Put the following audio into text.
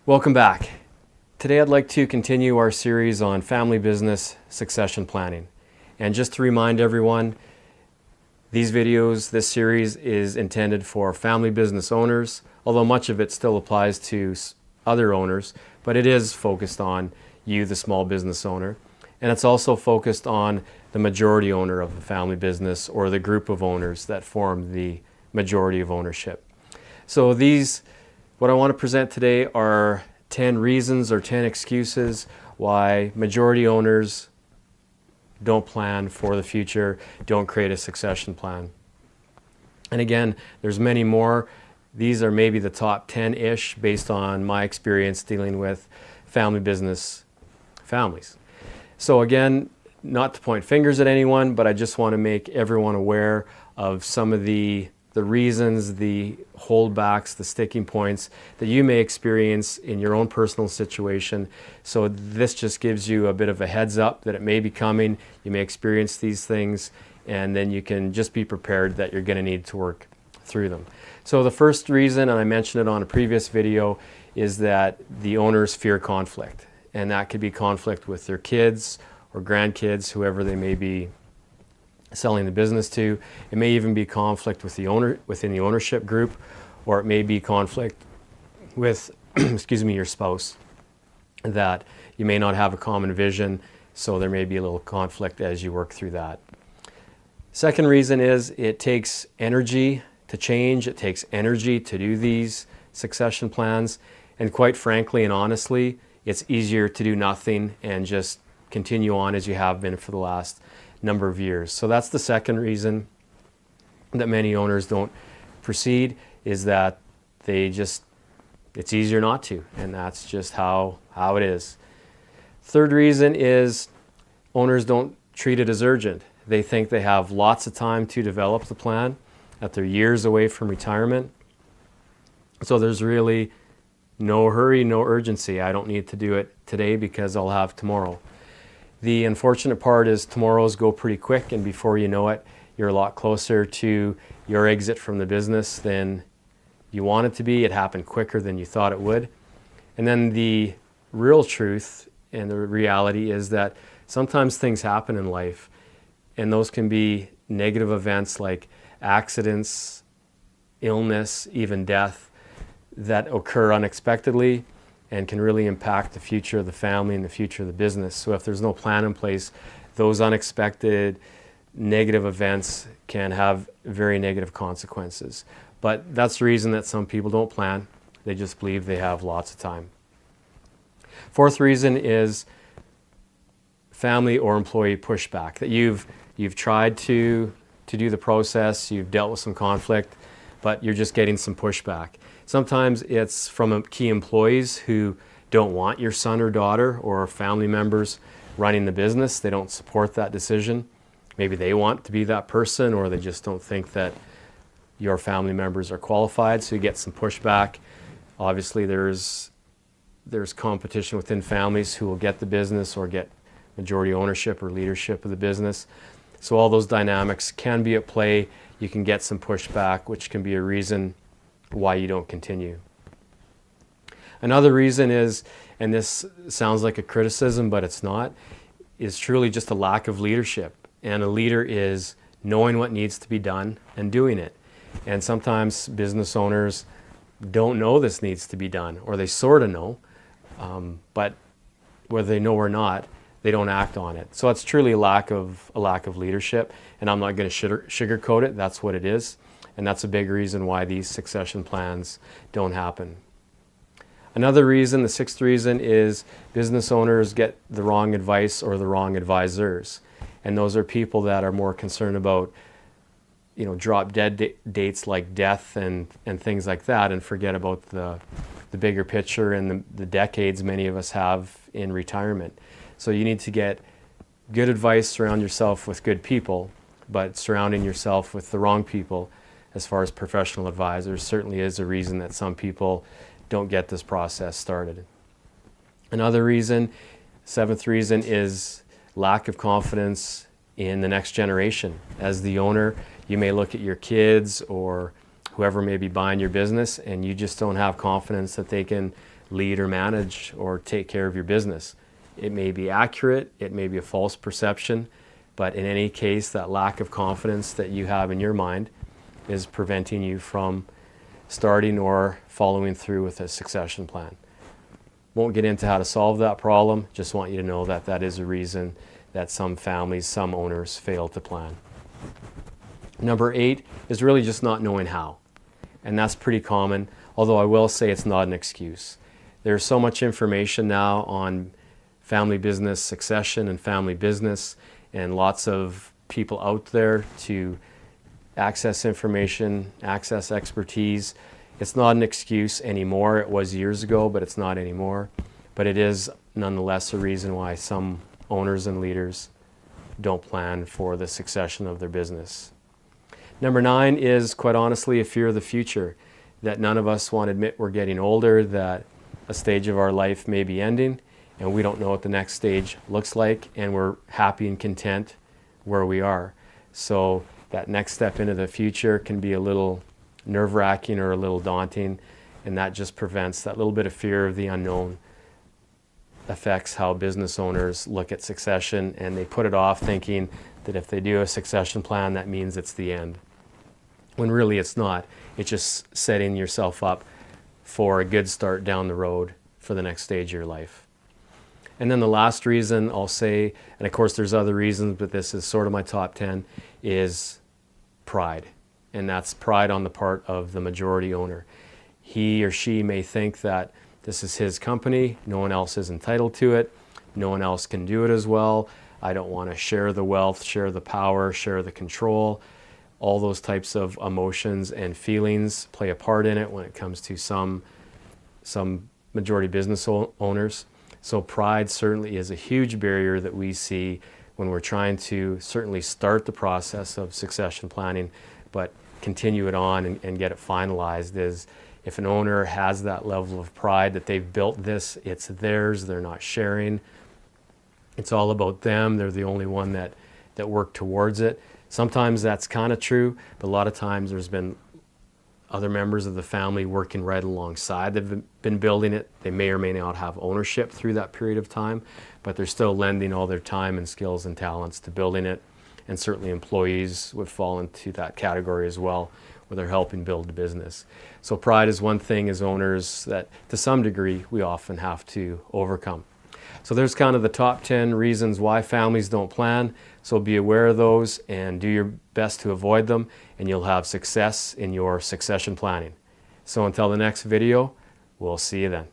Welcome back. Today I'd like to continue our series on family business succession planning. And just to remind everyone, this series is intended for family business owners, although much of it still applies to other owners, but it is focused on you, the small business owner. And it's also focused on the majority owner of the family business or the group of owners that form the majority of ownership. So what I want to present today are 10 reasons or 10 excuses why majority owners don't plan for the future, don't create a succession plan. And again, there's many more. These are maybe the top 10-ish based on my experience dealing with family business families. So again, not to point fingers at anyone, but I just want to make everyone aware of some of the reasons, the holdbacks, the sticking points that you may experience in your own personal situation. So this just gives you a bit of a heads up that it may be coming. You may experience these things, and then you can just be prepared that you're going to need to work through them. So the first reason, and I mentioned it on a previous video, is that the owners fear conflict. And that could be conflict with their kids or grandkids, whoever they may be selling the business to. It may even be conflict with the owner within the ownership group, or it may be conflict with your spouse, that you may not have a common vision, so there may be a little conflict as you work through that. Second reason is it takes energy to change. It takes energy to do these succession plans, and quite frankly and honestly, it's easier to do nothing and just continue on as you have been for the last number of years. So that's the second reason that many owners don't proceed, is that it's easier not to, and that's just how it is. Third reason is owners don't treat it as urgent. They think they have lots of time to develop the plan, that they're years away from retirement. So there's really no hurry, no urgency. I don't need to do it today because I'll have tomorrow. The unfortunate part is tomorrows go pretty quick, and before you know it, you're a lot closer to your exit from the business than you want it to be. It happened quicker than you thought it would. And then the real truth and the reality is that sometimes things happen in life, and those can be negative events like accidents, illness, even death, that occur unexpectedly and can really impact the future of the family and the future of the business. So if there's no plan in place, those unexpected negative events can have very negative consequences. But that's the reason that some people don't plan. They just believe they have lots of time. Fourth reason is family or employee pushback, that you've tried to do the process, you've dealt with some conflict, but you're just getting some pushback. Sometimes it's from key employees who don't want your son or daughter or family members running the business. They don't support that decision. Maybe they want to be that person, or they just don't think that your family members are qualified, so you get some pushback. Obviously, there's competition within families who will get the business or get majority ownership or leadership of the business. So all those dynamics can be at play. You can get some pushback, which can be a reason why you don't continue. Another reason is, and this sounds like a criticism, but it's not, is truly just a lack of leadership. And a leader is knowing what needs to be done and doing it. And sometimes business owners don't know this needs to be done, or they sort of know, but whether they know or not, they don't act on it. So it's truly a lack of leadership, and I'm not going to sugarcoat it. That's what it is. And that's a big reason why these succession plans don't happen. Another reason, the sixth reason, is business owners get the wrong advice or the wrong advisors. And those are people that are more concerned about, drop dead dates like death and things like that, and forget about the bigger picture and the decades many of us have in retirement. So you need to get good advice, surround yourself with good people, but surrounding yourself with the wrong people as far as professional advisors certainly is a reason that some people don't get this process started. Another reason, seventh reason, is lack of confidence in the next generation. As the owner, you may look at your kids or whoever may be buying your business, and you just don't have confidence that they can lead or manage or take care of your business. It may be accurate, it may be a false perception, but in any case, that lack of confidence that you have in your mind is preventing you from starting or following through with a succession plan. Won't get into how to solve that problem, just want you to know that that is a reason that some families, some owners fail to plan. Number 8 is really just not knowing how. And that's pretty common, although I will say it's not an excuse. There's so much information now on family business succession and family business, and lots of people out there to access information, access expertise. It's not an excuse anymore. It was years ago, but it's not anymore. But it is nonetheless a reason why some owners and leaders don't plan for the succession of their business. Number 9 is, quite honestly, a fear of the future, that none of us want to admit we're getting older, that a stage of our life may be ending, and we don't know what the next stage looks like, and we're happy and content where we are. So that next step into the future can be a little nerve-wracking or a little daunting, and that just prevents that little bit of fear of the unknown. Affects how business owners look at succession, and they put it off thinking that if they do a succession plan, that means it's the end. When really it's not. It's just setting yourself up for a good start down the road for the next stage of your life. And then the last reason I'll say, and of course there's other reasons, but this is sort of my top 10, is pride. And that's pride on the part of the majority owner. He or she may think that this is his company, no one else is entitled to it, no one else can do it as well. I don't want to share the wealth, share the power, share the control. All those types of emotions and feelings play a part in it when it comes to some majority business owners. So pride certainly is a huge barrier that we see when we're trying to certainly start the process of succession planning, but continue it on and get it finalized. Is if an owner has that level of pride that they've built this, it's theirs, they're not sharing. It's all about them, they're the only one that work towards it. Sometimes that's kind of true, but a lot of times there's been other members of the family working right alongside. They've been building it. They may or may not have ownership through that period of time, but they're still lending all their time and skills and talents to building it. And certainly employees would fall into that category as well, where they're helping build the business. So pride is one thing as owners that to some degree we often have to overcome. So there's kind of the top 10 reasons why families don't plan. So be aware of those and do your best to avoid them, and you'll have success in your succession planning. So until the next video, we'll see you then.